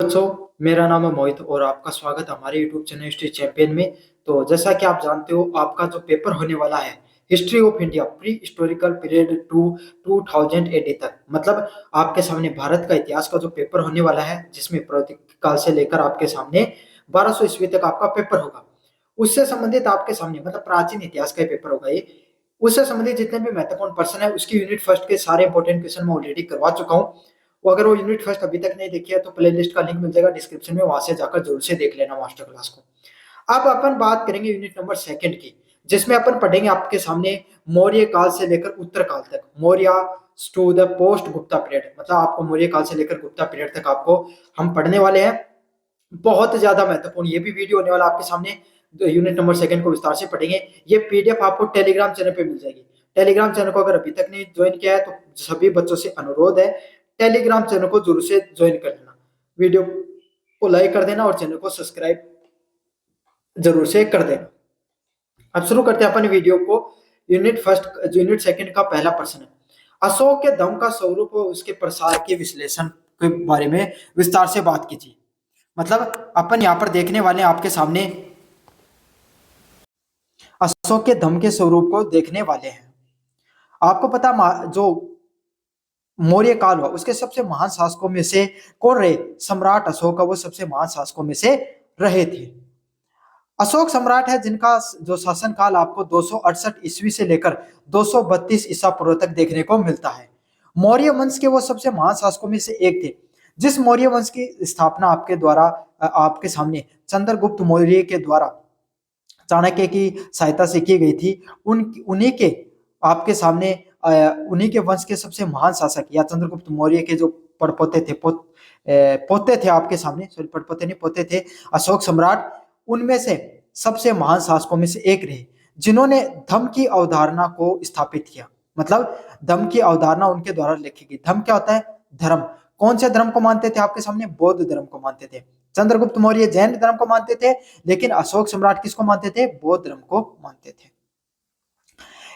बच्चों, मेरा नाम है मोहित और आपका स्वागत है हमारे YouTube चैनल हिस्ट्री चैंपियन में। तो जैसा कि आप जानते हो, आपका जो पेपर होने वाला है history of India pre historical period to 2000 AD तक, मतलब आपके सामने भारत का इतिहास का जो पेपर होने वाला है, जिसमें प्राचीन काल से लेकर आपके सामने 1200 ईस्वी तक आपका पेपर होगा। उससे संबंधित आपके सामने मतलब प्राचीन इतिहास का पेपर होगा ये। उससे संबंधित जितने भी महत्वपूर्ण पर्सन है उसकी यूनिट फर्स्ट के सारे इंपॉर्टेंट क्वेश्चन मैं ऑलरेडी करवा चुका हूँ। वो अगर वो यूनिट फर्स्ट अभी तक नहीं देखी है तो प्ले लिस्ट का लिंक मिल जाएगा डिस्क्रिप्शन में, वहां से जाकर जरूर से देख लेना मास्टर क्लास को। अब अपन बात करेंगे यूनिट नंबर सेकंड की, जिसमें अपन पढ़ेंगे आपके सामने मौर्य काल से लेकर उत्तर काल तक, Maurya to the post Gupta period, मतलब आपको मौर्य काल से लेकर गुप्ता पीरियड तक आपको हम पढ़ने वाले हैं। बहुत ज्यादा महत्वपूर्ण ये भी वीडियो होने वाला आपके सामने। यूनिट नंबर सेकंड को विस्तार से पढ़ेंगे। ये पीडीएफ आपको टेलीग्राम चैनल पे मिल जाएगी। टेलीग्राम चैनल को अगर अभी तक नहीं ज्वाइन किया है तो सभी बच्चों से अनुरोध है, टेलीग्राम चैनल को जरूर से ज्वाइन कर लेना, वीडियो को लाइक कर देना और चैनल को सब्सक्राइब जरूर से कर देना। अब शुरू करते हैं अपने वीडियो को। यूनिट फर्स्ट जो यूनिट सेकंड का पहला प्रश्न है, अशोक के धम्म का स्वरूप और उसके प्रसार के विश्लेषण के बारे में विस्तार से बात कीजिए। मतलब अपन यहाँ पर देखने वाले हैं आपके सामने अशोक के धम्म के स्वरूप को देखने वाले हैं। आपको पता जो मौर्य काल हुआ उसके सबसे महान शासकों में से कौन रहे? सम्राट अशोक का वो सबसे महान शासकों में से रहे थे। अशोक सम्राट है जिनका जो शासन काल आपको 268 ईस्वी से लेकर 232 ईसा पूर्व तक देखने को मिलता है। मौर्य वंश के वो सबसे महान शासकों में से एक थे। जिस मौर्य वंश की स्थापना आपके द्वारा आपके सामने चंद्रगुप्त मौर्य के द्वारा चाणक्य की सहायता से की गई थी, उन्हीं के आपके सामने उन्हीं के वंश के सबसे महान शासक या चंद्रगुप्त मौर्य के जो पड़पोते थे पोते थे आपके सामने, सॉरी पड़पोते नहीं पोते थे, अशोक सम्राट उनमें से सबसे महान शासकों में से एक रहे, जिन्होंने धम्म की अवधारणा को स्थापित किया। मतलब धम्म की अवधारणा उनके द्वारा लिखी गई। धम्म क्या होता है? धर्म। कौन से धर्म को मानते थे? आपके सामने बौद्ध धर्म को मानते थे। चंद्रगुप्त मौर्य जैन धर्म को मानते थे, लेकिन अशोक सम्राट किसको मानते थे? बौद्ध धर्म को मानते थे।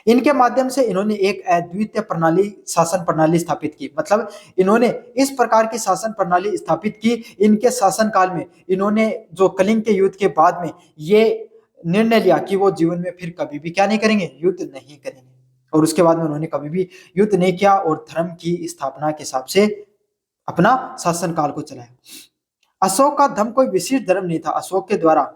इनके माध्यम से इन्होंने एक अद्वितीय प्रणाली शासन प्रणाली स्थापित की। मतलब इन्होंने इस प्रकार की शासन प्रणाली स्थापित की। इनके शासन काल में इन्होंने जो कलिंग के युद्ध के बाद में ये निर्णय लिया कि वो जीवन में फिर कभी भी क्या नहीं करेंगे? युद्ध नहीं करेंगे। और उसके बाद में उन्होंने कभी भी युद्ध नहीं किया और धर्म की स्थापना के हिसाब से अपना शासन काल को चलाया। अशोक का धर्म कोई विशिष्ट धर्म नहीं था। अशोक के द्वारा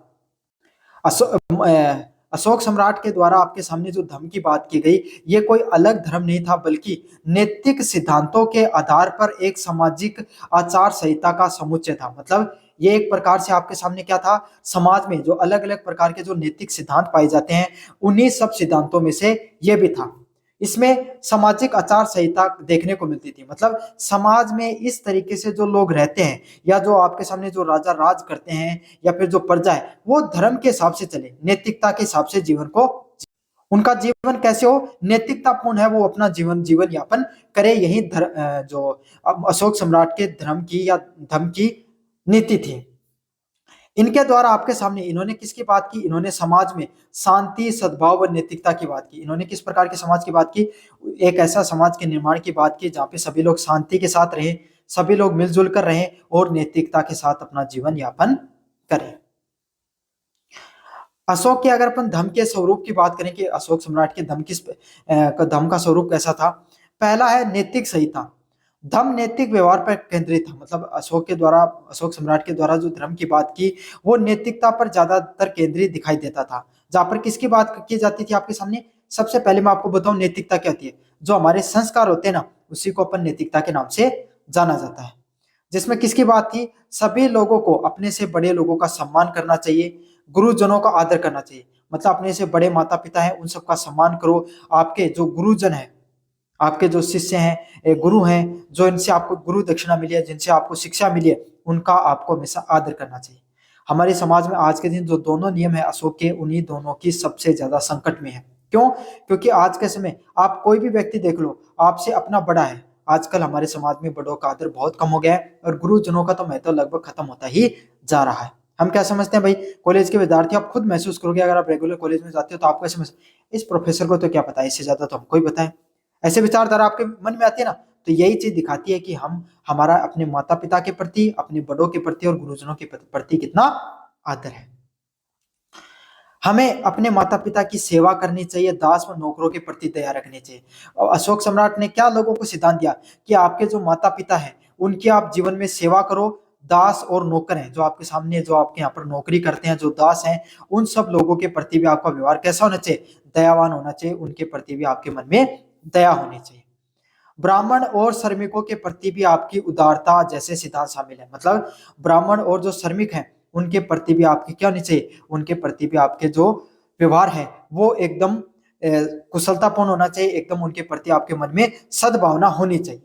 अशोक सम्राट के द्वारा आपके सामने जो धर्म की बात की गई, ये कोई अलग धर्म नहीं था, बल्कि नैतिक सिद्धांतों के आधार पर एक सामाजिक आचार संहिता का समुच्चय था। मतलब ये एक प्रकार से आपके सामने क्या था? समाज में जो अलग अलग प्रकार के जो नैतिक सिद्धांत पाए जाते हैं, उन्हीं सब सिद्धांतों में से ये भी था। इसमें सामाजिक आचार संहिता देखने को मिलती थी। मतलब समाज में इस तरीके से जो लोग रहते हैं या जो आपके सामने जो राजा राज करते हैं या फिर जो प्रजा है, वो धर्म के हिसाब से चले, नैतिकता के हिसाब से जीवन को, उनका जीवन कैसे हो? नैतिकतापूर्ण है, वो अपना जीवन यापन करे। यही जो अशोक सम्राट के धर्म की या धर्म की नीति थी। इनके द्वारा आपके सामने इन्होंने किसकी बात की? इन्होंने समाज में शांति, सद्भाव और नैतिकता की बात की। इन्होंने किस प्रकार के समाज की बात की? एक ऐसा समाज के निर्माण की बात की जहाँ पे सभी लोग शांति के साथ रहें, सभी लोग मिलजुल कर रहें और नैतिकता के साथ अपना जीवन यापन करें। अशोक के अगर अपन धर्म के स्वरूप की बात करें कि अशोक सम्राट के धर्म का स्वरूप कैसा था? पहला है नैतिक संहिता। धर्म नैतिक व्यवहार पर केंद्रित था। मतलब अशोक सम्राट के द्वारा जो धर्म की बात की, वो नैतिकता पर ज्यादातर केंद्रित दिखाई देता था। जहां पर किसकी बात की जाती थी आपके सामने? सबसे पहले मैं आपको बताऊं नैतिकता क्या होती है। जो हमारे संस्कार होते हैं ना, उसी को अपन नैतिकता के नाम से जाना जाता है। जिसमें किसकी बात थी? सभी लोगों को अपने से बड़े लोगों का सम्मान करना चाहिए, गुरुजनों का आदर करना चाहिए। मतलब अपने से बड़े माता पिता हैं, उन सबका सम्मान करो। आपके जो गुरुजन है, आपके जो शिष्य हैं, गुरु हैं, जो इनसे आपको गुरु दक्षिणा मिली है, जिनसे आपको शिक्षा मिली है, उनका आपको हमेशा आदर करना चाहिए। हमारे समाज में आज के दिन जो दोनों नियम है अशोक के, उन्हीं दोनों की सबसे ज्यादा संकट में है। क्यों? क्योंकि आज के समय आप कोई भी व्यक्ति देख लो, आपसे अपना बड़ा है। आजकल हमारे समाज में बड़ों का आदर बहुत कम हो गया है और गुरुजनों का तो महत्व लगभग खत्म होता ही जा रहा है। हम क्या समझते हैं भाई? कॉलेज के विद्यार्थी आप खुद महसूस करोगे, अगर आप रेगुलर कॉलेज में जाते हो तो आपको समझ, इस प्रोफेसर को तो क्या पता है, इससे ज्यादा तो हमको ही पता है। ऐसे विचारधारा आपके मन में आती है ना, तो यही चीज दिखाती है कि हम हमारा अपने माता पिता के प्रति, अपने बड़ों के प्रति और गुरुजनों के प्रति कितना आदर है। हमें अपने माता पिता की सेवा करनी चाहिए, दास व नौकरों के प्रति दया रखनी चाहिए। और अशोक सम्राट ने क्या लोगों को सिद्धांत दिया कि आपके जो माता पिता हैं उनकी आप जीवन में सेवा करो। दास और नौकर हैं जो आपके सामने, जो आपके यहाँ पर नौकरी करते हैं, जो दास हैं, उन सब लोगों के प्रति भी आपका व्यवहार कैसा होना चाहिए? दयावान होना चाहिए। उनके प्रति भी आपके मन में दया होनी चाहिए। ब्राह्मण और श्रमिकों के प्रति भी आपकी उदारता जैसे सिद्धांत शामिल है। मतलब ब्राह्मण और जो श्रमिक हैं उनके प्रति भी आपकी क्या होनी चाहिए? उनके प्रति भी आपके जो व्यवहार है वो एकदम कुशलतापूर्ण होना चाहिए, एकदम उनके प्रति आपके मन में सद्भावना होनी चाहिए।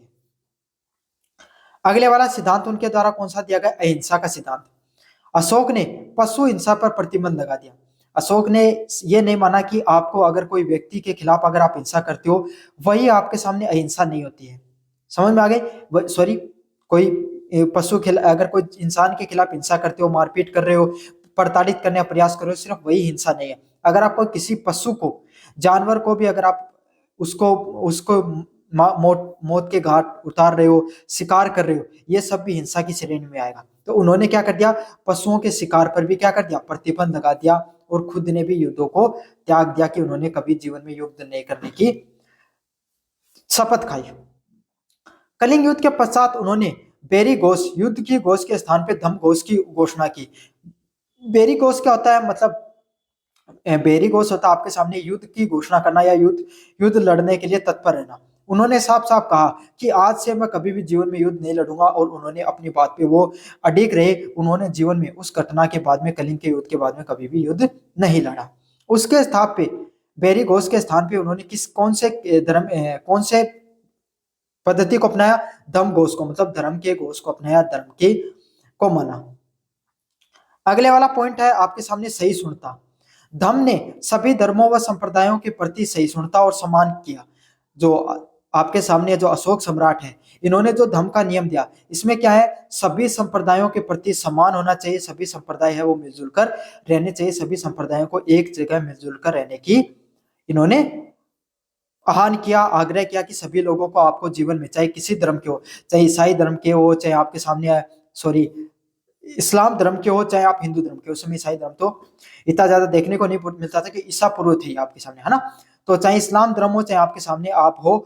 अगले वाला सिद्धांत उनके द्वारा कौन सा दिया गया? अहिंसा का सिद्धांत। अशोक ने पशु हिंसा पर प्रतिबंध लगा दिया। अशोक ने यह नहीं माना कि आपको अगर कोई व्यक्ति के खिलाफ अगर आप हिंसा करते हो वही आपके सामने अहिंसा नहीं होती है। समझ में आ गई? सॉरी, कोई अगर कोई इंसान के खिलाफ हिंसा करते हो, मारपीट कर रहे हो, प्रताड़ित करने का प्रयास कर रहे हो, सिर्फ वही हिंसा नहीं है। अगर आप कोई किसी पशु को, जानवर को भी अगर आप उसको उसको मौत के घाट उतार रहे हो, शिकार कर रहे हो, ये सब भी हिंसा की श्रेणी में आएगा। तो उन्होंने क्या कर दिया? पशुओं के शिकार पर भी क्या कर दिया? प्रतिबंध लगा दिया। और खुद ने भी युद्धों को त्याग दिया कि उन्होंने कभी जीवन में युद्ध नहीं करने की शपथ खाई। कलिंग युद्ध के पश्चात उन्होंने बेरी घोष, युद्ध की घोष के स्थान पे धम घोष की घोषणा की। बेरी घोष क्या होता है? मतलब बेरी घोष होता है आपके सामने युद्ध की घोषणा करना या युद्ध लड़ने के लिए तत्पर रहना। उन्होंने साफ साफ कहा कि आज से मैं कभी भी जीवन में युद्ध नहीं लड़ूंगा, और उन्होंने अपनी बात पे वो अडिग रहे। उन्होंने जीवन में उस घटना के बाद में, कलिंग के युद्ध के बाद में कभी भी युद्ध नहीं लड़ा। उसके स्थान पे, बेरी घोष के स्थान पे उन्होंने कौन से पद्धति को अपनाया? धम घोष को, मतलब धर्म के घोष को अपनाया, धर्म के को माना। अगले वाला पॉइंट है आपके सामने सहिष्णुता। धम्म ने सभी धर्मों व संप्रदायों के प्रति सहिष्णुता और सम्मान किया। जो आपके सामने जो अशोक सम्राट है, इन्होंने जो धम्म का नियम दिया, इसमें क्या है? सभी संप्रदायों के प्रति सम्मान होना चाहिए। सभी संप्रदाय है वो मिलजुल कर रहने चाहिए। सभी संप्रदायों को एक जगह मिलजुल कर रहने की इन्होंने आह्वान किया, आग्रह किया कि सभी लोगों को आपको जीवन में, चाहे किसी धर्म के हो, चाहे ईसाई धर्म के हो, चाहे आपके सामने सॉरी इस्लाम धर्म के हो, चाहे आप हिंदू धर्म के हो। उस समय ईसाई धर्म तो इतना ज्यादा देखने को नहीं मिलता था कि ईसा पूर्व थे आपके सामने, है ना? तो चाहे इस्लाम धर्म हो, चाहे आपके सामने आप हो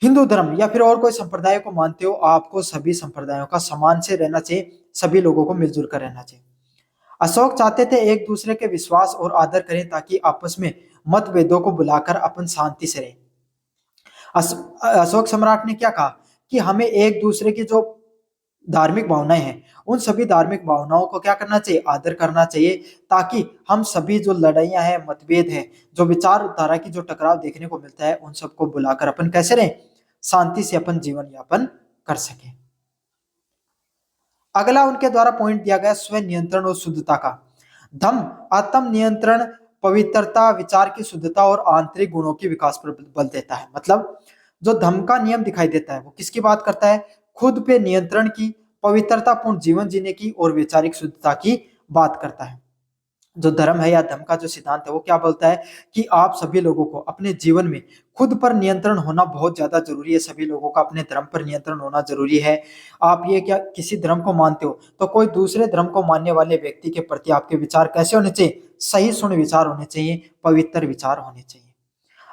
हिंदू धर्म या फिर और कोई संप्रदाय को मानते हो, आपको सभी संप्रदायों का समान से रहना चाहिए। सभी लोगों को मिलजुल कर रहना चाहिए। अशोक चाहते थे एक दूसरे के विश्वास और आदर करें ताकि आपस में मतभेदों को बुलाकर अपन शांति से रहें। अशोक सम्राट ने क्या कहा कि हमें एक दूसरे की जो धार्मिक भावनाएं हैं, उन सभी धार्मिक भावनाओं को क्या करना चाहिए? आदर करना चाहिए, ताकि हम सभी जो लड़ाइयां हैं, मतभेद है, जो विचारधारा की जो टकराव देखने को मिलता है, उन सबको बुलाकर अपन कैसे रहें? शांति से अपन जीवन यापन कर सके। अगला उनके द्वारा पॉइंट दिया गया स्व नियंत्रण और शुद्धता का। धम्म आत्म नियंत्रण, पवित्रता, विचार की शुद्धता और आंतरिक गुणों के विकास पर बल देता है। मतलब जो धम्म का नियम दिखाई देता है वो किसकी बात करता है? खुद पे नियंत्रण की, पवित्रतापूर्ण जीवन जीने की और वैचारिक शुद्धता की बात करता है। जो धर्म है या धर्म का जो सिद्धांत है वो क्या बोलता है कि आप सभी लोगों को अपने जीवन में खुद पर नियंत्रण होना बहुत ज्यादा जरूरी है। सभी लोगों का अपने धर्म पर नियंत्रण होना जरूरी है। आप ये क्या किसी धर्म को मानते हो तो कोई दूसरे धर्म को मानने वाले व्यक्ति के प्रति आपके विचार कैसे होने चाहिए? सही सुन विचार होने चाहिए, पवित्र विचार होने चाहिए।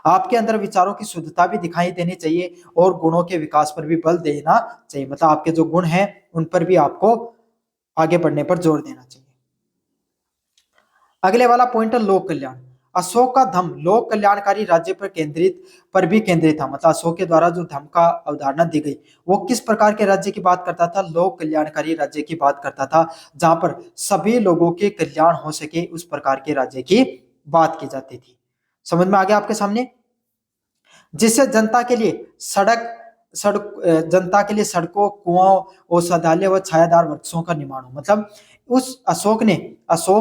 आपके अंदर विचारों की शुद्धता भी दिखाई देनी चाहिए और गुणों के विकास पर भी बल देना चाहिए। मतलब आपके जो गुण हैं उन पर भी आपको आगे बढ़ने पर जोर देना चाहिए। अगले वाला पॉइंट है लोक कल्याण। अशोक का धम्म लोक कल्याणकारी राज्य पर भी केंद्रित था। मतलब अशोक के द्वारा जो धम्म का अवधारणा दी गई वो किस प्रकार के राज्य की बात करता था? लोक कल्याणकारी राज्य की बात करता था, जहां पर सभी लोगों के कल्याण हो सके, उस प्रकार के राज्य की बात की जाती थी। समझ में आ गया आपके सामने? जिससे जनता के लिए सड़कों, कुआं, औषधालय व छायादार वृक्षों का निर्माण हो। मतलब उस अशोक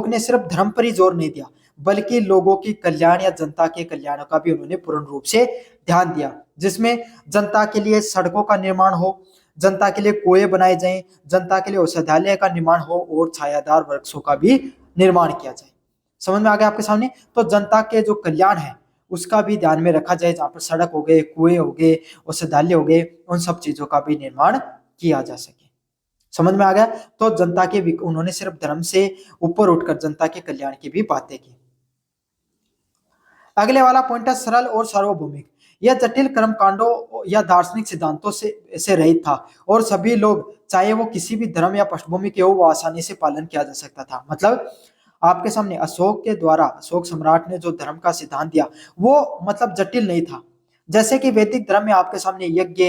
ने सिर्फ धर्म पर ही जोर नहीं दिया, बल्कि लोगों की कल्याण या जनता के कल्याण का भी उन्होंने पूर्ण रूप से ध्यान दिया, जिसमें जनता के लिए सड़कों का निर्माण हो, जनता के लिए कुएं बनाए जाएं, जनता के लिए औषधालय का निर्माण हो और छायादार वृक्षों का भी निर्माण किया जाए। समझ में आ गया आपके सामने? तो जनता के जो कल्याण है उसका भी ध्यान में रखा जाए, जहाँ पर सड़क हो गए, कुएं हो गए, औषधालय हो गए, उन सब चीजों का भी निर्माण किया जा सके। समझ में आ गया? तो जनता के उन्होंने सिर्फ धर्म से ऊपर उठकर जनता के कल्याण की भी बातें की। अगले वाला पॉइंट है सरल और सार्वभौमिक। यह जटिल कर्म कांडों या दार्शनिक सिद्धांतों से रहित था, और सभी लोग, चाहे वो किसी भी धर्म या पृष्ठभूमि के हो, वो आसानी से पालन किया जा सकता था। मतलब आपके सामने अशोक के द्वारा, अशोक सम्राट ने जो धर्म का सिद्धांत दिया, वो मतलब जटिल नहीं था। जैसे कि वैदिक धर्म में आपके सामने यज्ञ,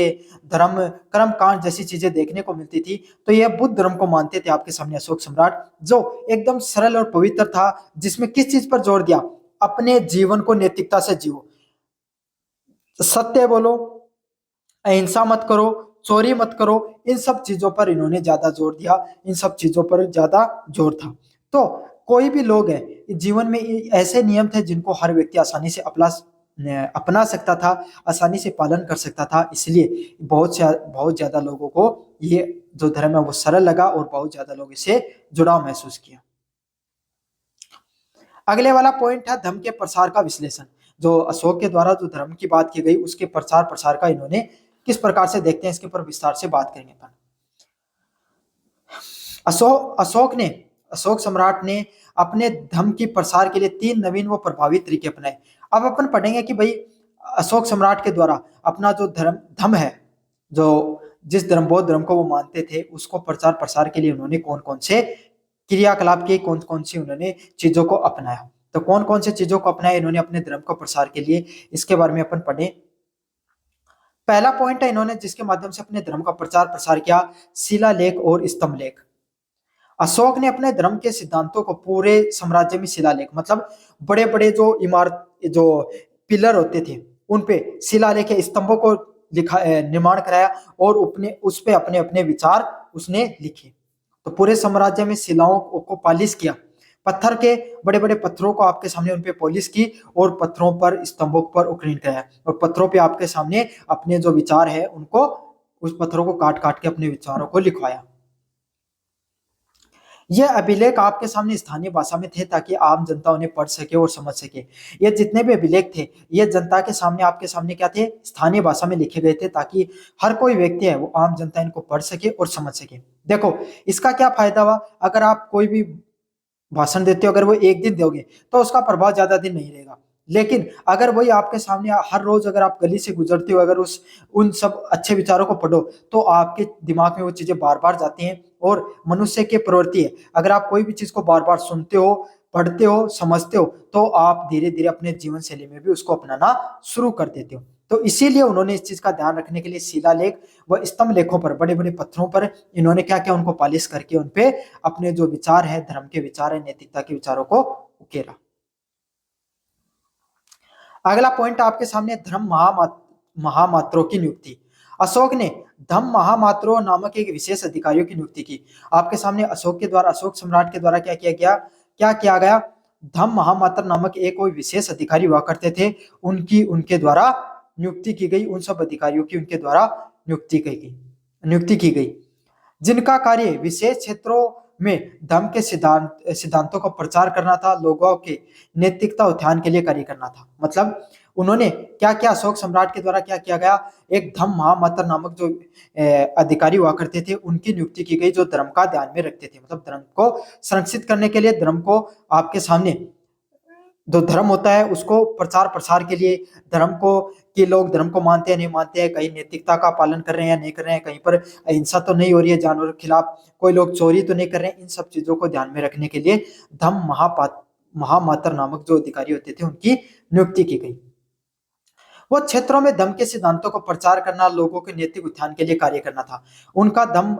धर्म, कर्म कांड जैसी चीजें देखने को मिलती थी, तो यह बुद्ध धर्म को मानते थे आपके सामने अशोक सम्राट, जो एकदम सरल और पवित्र था, जिसमें किस चीज पर जोर दिया? अपने जीवन को नैतिकता से जियो, सत्य बोलो, अहिंसा मत करो, चोरी मत करो, इन सब चीजों पर इन्होंने ज्यादा जोर दिया, इन सब चीजों पर ज्यादा जोर था। तो कोई भी लोग है जीवन में, ऐसे नियम थे जिनको हर व्यक्ति आसानी से अपना सकता था, आसानी से पालन कर सकता था, इसलिए बहुत ज्यादा लोगों को ये जो धर्म है वो सरल लगा, और बहुत ज्यादा लोग इससे जुड़ाव महसूस किया। अगले वाला पॉइंट है धर्म के प्रसार का विश्लेषण। जो अशोक के द्वारा जो धर्म की बात की गई, उसके प्रचार प्रसार का इन्होंने किस प्रकार से देखते हैं, इसके ऊपर विस्तार से बात करेंगे अपन। अशोक सम्राट ने अपने धर्म की प्रसार के लिए 3 नवीन व प्रभावी तरीके अपनाए। अब अपन पढ़ेंगे कि भाई अशोक सम्राट के द्वारा अपना जो धर्म है, जो जिस धर्म, बौद्ध धर्म को वो मानते थे, उसको प्रचार प्रसार के लिए उन्होंने कौन कौन से क्रियाकलाप किए, कौन कौन सी उन्होंने चीजों को अपनाया। तो कौन कौन से चीजों को अपनाया इन्होंने अपने धर्म को प्रसार के लिए, इसके बारे में अपन पढ़े। पहला पॉइंट है, इन्होंने जिसके माध्यम से अपने धर्म का प्रचार प्रसार किया, शिलालेख और स्तंभ लेख। अशोक ने अपने धर्म के सिद्धांतों को पूरे साम्राज्य में शिलालेख, मतलब बड़े बड़े जो इमारत, जो पिलर होते थे, उन पे शिलालेख, स्तंभों को लिखा, निर्माण कराया, और अपने उस पे अपने अपने विचार उसने लिखे। तो पूरे साम्राज्य में शिलाओं को पॉलिश किया, पत्थर के बड़े बड़े पत्थरों को आपके सामने उन पे पॉलिश की, और पत्थरों पर, स्तंभों पर उकरीन कराया, और पत्थरों पे आपके सामने अपने जो विचार है उनको, उस पत्थरों को काट काट के अपने विचारों को लिखवाया। यह अभिलेख आपके सामने स्थानीय भाषा में थे, ताकि आम जनता उन्हें पढ़ सके और समझ सके। ये जितने भी अभिलेख थे, ये जनता के सामने, आपके सामने क्या थे? स्थानीय भाषा में लिखे गए थे, ताकि हर कोई व्यक्ति है वो, आम जनता, इनको पढ़ सके और समझ सके। देखो इसका क्या फायदा हुआ, अगर आप कोई भी भाषण देते हो, अगर वो एक दिन दोगे तो उसका प्रभाव ज्यादा दिन नहीं रहेगा, लेकिन अगर वही आपके सामने हर रोज, अगर आप गली से गुजरते हो, अगर उन सब अच्छे विचारों को पढ़ो, तो आपके दिमाग में वो चीजें बार बार जाती हैं। और मनुष्य की प्रवृत्ति है, अगर आप कोई भी चीज को बार बार सुनते हो, पढ़ते हो, समझते हो, तो आप धीरे धीरे अपने जीवन शैली में भी उसको अपनाना शुरू कर देते हो। तो इसीलिए उन्होंने इस चीज का ध्यान रखने के लिए शिलालेख व स्तंभ लेखों पर, बड़े बड़े पत्थरों पर इन्होंने क्या किया, उनको पॉलिश करके उनपे अपने जो विचार है, धर्म के विचार है, नैतिकता के विचारों को उकेरा। अगला पॉइंट आपके सामने धर्म महामात्रों की नियुक्ति। अशोक ने धम्म महामात्रों नामक एक विशेष अधिकारियों की नियुक्ति की। आपके सामने अशोक के द्वारा, अशोक सम्राट के द्वारा क्या किया गया? धम्म महामात्र नामक एक कोई विशेष अधिकारी हुआ करते थे, उनके द्वारा नियुक्ति की गई, उन सब अधिकारियों की उनके द्वारा नियुक्ति की गई, जिनका कार्य विशेष क्षेत्रों में धर्म के सिद्धांतों का प्रचार करना था, लोगों के नैतिकता उत्थान के लिए कार्य करना था। मतलब उन्होंने क्या किया, अशोक सम्राट के द्वारा क्या किया गया, एक धम्म महामात्र नामक जो अधिकारी हुआ करते थे, उनकी नियुक्ति की गई, जो धर्म का ध्यान में रखते थे, मतलब धर्म को संरक्षित करने के लिए, धर्म को आपके सामने, जो धर्म होता है उसको प्रचार प्रसार के लिए, धर्म को, कि लोग धर्म को मानते हैं नहीं मानते हैं, कहीं नैतिकता का पालन कर रहे हैं या नहीं कर रहे हैं, कहीं पर अहिंसा तो नहीं हो रही है जानवरों के खिलाफ, कोई लोग चोरी तो नहीं कर रहे हैं, इन सब चीजों को ध्यान में रखने के लिए धम्म महामात्र नामक जो अधिकारी होते थे, उनकी नियुक्ति की गई। वो क्षेत्रों में धम्म के सिद्धांतों को प्रचार करना, लोगों के नैतिक उत्थान के लिए कार्य करना था। उनका धम्म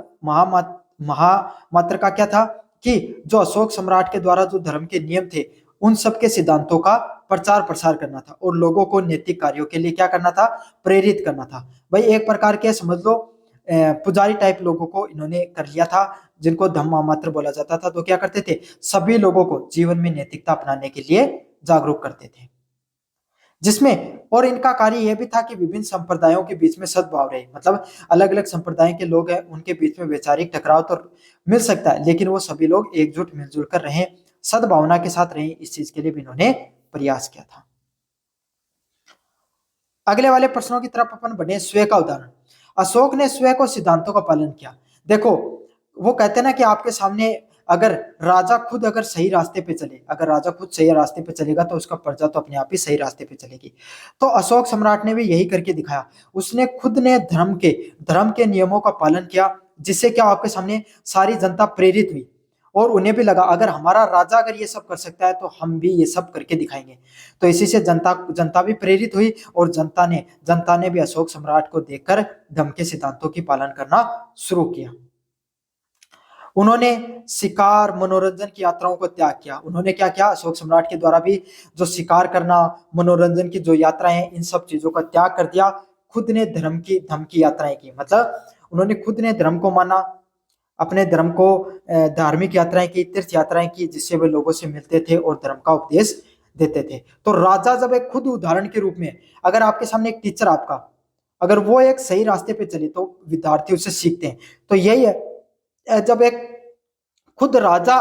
महामात्र का क्या था, कि जो अशोक सम्राट के द्वारा जो धर्म के नियम थे, उन सब के सिद्धांतों का प्रचार प्रसार करना था, और लोगों को नैतिक कार्यों के लिए क्या करना था, प्रेरित करना था। भाई एक प्रकार के समझ लो पुजारी टाइप लोगों को इन्होंने कर लिया था, जिनको धम्म महामात्र बोला जाता था। तो क्या करते थे, सभी लोगों को जीवन में नैतिकता अपनाने के लिए जागरूक करते थे, जिसमें, और इनका कार्य यह भी था कि विभिन्न संप्रदायों के बीच में सद्भाव रहे। मतलब अलग अलग संप्रदाय के लोग हैं, उनके बीच में वैचारिक टकराव तो मिल सकता है, लेकिन वो सभी लोग एकजुट मिलजुल कर रहें, सद्भावना के साथ रहें, इस चीज के लिए भी इन्होंने प्रयास किया था। अगले वाले प्रश्नों की तरफ अपन बढ़े। स्वयं का उदाहरण। अशोक ने स्वयं को सिद्धांतों का पालन किया। देखो, वो कहते हैं ना कि आपके सामने अगर राजा खुद अगर सही रास्ते पे चले, अगर राजा खुद सही रास्ते पे चलेगा तो उसका प्रजा तो अपने आप ही सही रास्ते पे चलेगी। तो अशोक सम्राट ने भी यही करके दिखाया। उसने खुद ने धर्म के नियमों का पालन किया, जिससे क्या आपके सामने सारी जनता प्रेरित हुई और उन्हें भी लगा अगर हमारा राजा अगर ये सब कर सकता है तो हम भी ये सब करके दिखाएंगे। तो इसी से जनता जनता भी प्रेरित हुई और जनता ने भी अशोक सम्राट को देखकर धम्म के सिद्धांतों की पालन करना शुरू किया। उन्होंने शिकार मनोरंजन की यात्राओं को त्याग किया। उन्होंने क्या किया, अशोक सम्राट के द्वारा भी जो शिकार करना, मनोरंजन की जो यात्राएं हैं, इन सब चीजों का त्याग कर दिया। खुद ने धर्म की यात्राएं की, मतलब उन्होंने खुद ने धर्म को माना, अपने धर्म को धार्मिक यात्राएं की, तीर्थ यात्राएं की, जिससे वे लोगों से मिलते थे और धर्म का उपदेश देते थे। तो राजा जब एक खुद उदाहरण के रूप में, अगर आपके सामने एक टीचर आपका, अगर वो एक सही रास्ते पे चले तो विद्यार्थी उससे सीखते हैं। तो यही है, जब एक खुद राजा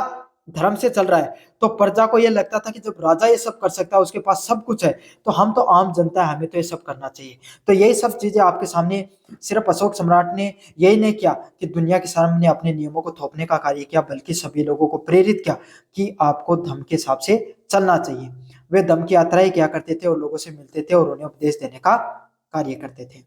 धर्म से चल रहा है तो प्रजा को यह लगता था कि जब राजा ये सब कर सकता है, उसके पास सब कुछ है, तो हम तो आम जनता है, हमें तो ये सब करना चाहिए। तो यही सब चीजें आपके सामने सिर्फ अशोक सम्राट ने यही नहीं किया कि दुनिया के सामने अपने नियमों को थोपने का कार्य किया, बल्कि सभी लोगों को प्रेरित किया कि आपको धर्म के हिसाब से चलना चाहिए। वे धर्म की यात्राएं किया करते थे और लोगों से मिलते थे और उन्हें उपदेश देने का कार्य करते थे।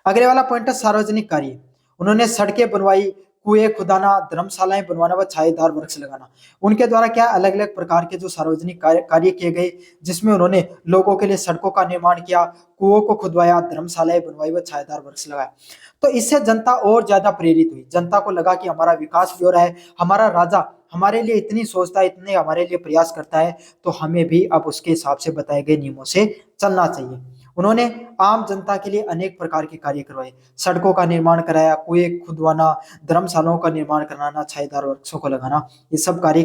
अगले वाला पॉइंट है सार्वजनिक कार्य। उन्होंने सड़कें बनवाई, कुएं खुदाना, धर्मशालाएं बनवाना व छायेदार वृक्ष लगाना। उनके द्वारा क्या अलग अलग प्रकार के जो सार्वजनिक कार्य किए गए, जिसमें उन्होंने लोगों के लिए सड़कों का निर्माण किया, कुओं को खुदवाया, धर्मशालाएं बनवाई व छायेदार वृक्ष लगाया। तो इससे जनता और ज्यादा प्रेरित हुई। जनता को लगा कि हमारा विकास भी हो रहा है, हमारा राजा हमारे लिए इतनी सोचता है, इतने हमारे लिए प्रयास करता है, तो हमें भी अब उसके हिसाब से बताए गए नियमों से चलना चाहिए। उन्होंने आम जनता के लिए अनेक प्रकार के कार्य करवाए, सड़कों का निर्माण कराया, कुएं खुदवाना, धर्मशालाओं का निर्माण कराना, छायेदार वृक्षों को लगाना, ये सब कार्य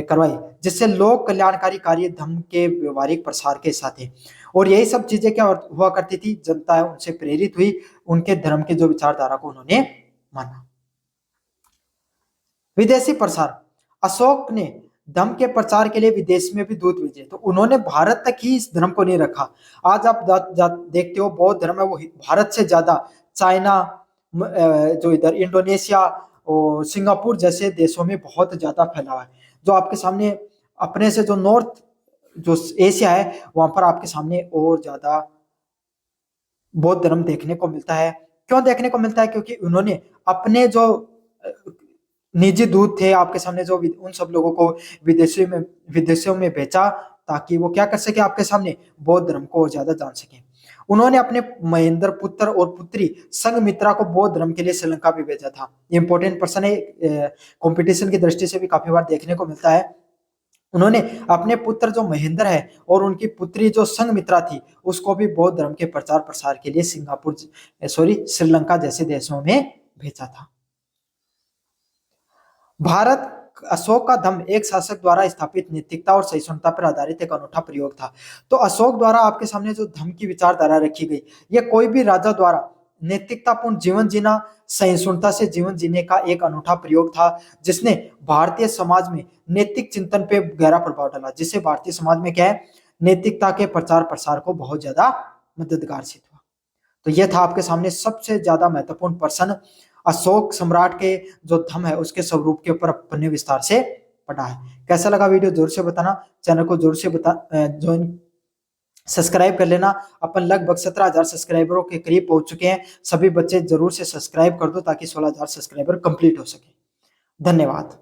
करवाए, जिससे लोक कल्याणकारी कार्य धर्म के व्यवहारिक प्रसार के साथ है। और यही सब चीजें क्या हुआ करती थी, जनता उनसे प्रेरित हुई, उनके धर्म के जो विचारधारा को उन्होंने माना। विदेशी प्रसार। अशोक ने धर्म के प्रचार के लिए विदेश में भी दूत भेजे, तो उन्होंने भारत तक ही इस धर्म को नहीं रखा। आज आप देखते हो बौद्ध धर्म है वो भारत से ज्यादा चाइना, जो इधर इंडोनेशिया और सिंगापुर जैसे देशों में बहुत ज्यादा फैला हुआ है। जो आपके सामने अपने से जो नॉर्थ जो एशिया है, वहां पर आपके सामने और ज्यादा बौद्ध धर्म देखने को मिलता है। क्यों देखने को मिलता है? क्योंकि उन्होंने अपने जो निजी दूत थे आपके सामने, जो उन सब लोगों को विदेशों में भेजा, ताकि वो क्या कर सके, आपके सामने बौद्ध धर्म को और ज्यादा जान सके। उन्होंने अपने महेंद्र पुत्र और पुत्री संघमित्रा को बौद्ध धर्म के लिए श्रीलंका भी भेजा था। इंपॉर्टेंट पर्सन है, कंपटीशन की दृष्टि से भी काफी बार देखने को मिलता है। उन्होंने अपने पुत्र जो महेंद्र है और उनकी पुत्री जो संघमित्रा थी, उसको भी बौद्ध धर्म के प्रचार प्रसार के लिए श्रीलंका जैसे देशों में भेजा था। भारत अशोक का धम्म एक शासक द्वारा स्थापित नैतिकता और सहिष्णुता पर आधारित एक अनूठा प्रयोग था। तो अशोक द्वारा आपके सामने जो धम्म की विचारधारा रखी गई, यह कोई भी राजा द्वारा नैतिकतापूर्ण जीवन जीना, सहिष्णुता से जीवन जीने का एक अनूठा प्रयोग था, जिसने भारतीय समाज में नैतिक चिंतन पे गहरा प्रभाव डाला, जिससे भारतीय समाज में क्या है, नैतिकता के प्रचार प्रसार को बहुत ज्यादा मददगार सिद्ध हुआ। तो यह था आपके सामने सबसे ज्यादा महत्वपूर्ण प्रश्न, अशोक सम्राट के जो धम्म है उसके स्वरूप के ऊपर अपने विस्तार से पढ़ा है। कैसा लगा वीडियो जरूर से बताना, चैनल को जरूर से ज्वाइन सब्सक्राइब कर लेना। अपन लगभग 17,000 सब्सक्राइबरों के करीब पहुंच चुके हैं। सभी बच्चे जरूर से सब्सक्राइब कर दो ताकि 16,000 सब्सक्राइबर कंप्लीट हो सके। धन्यवाद।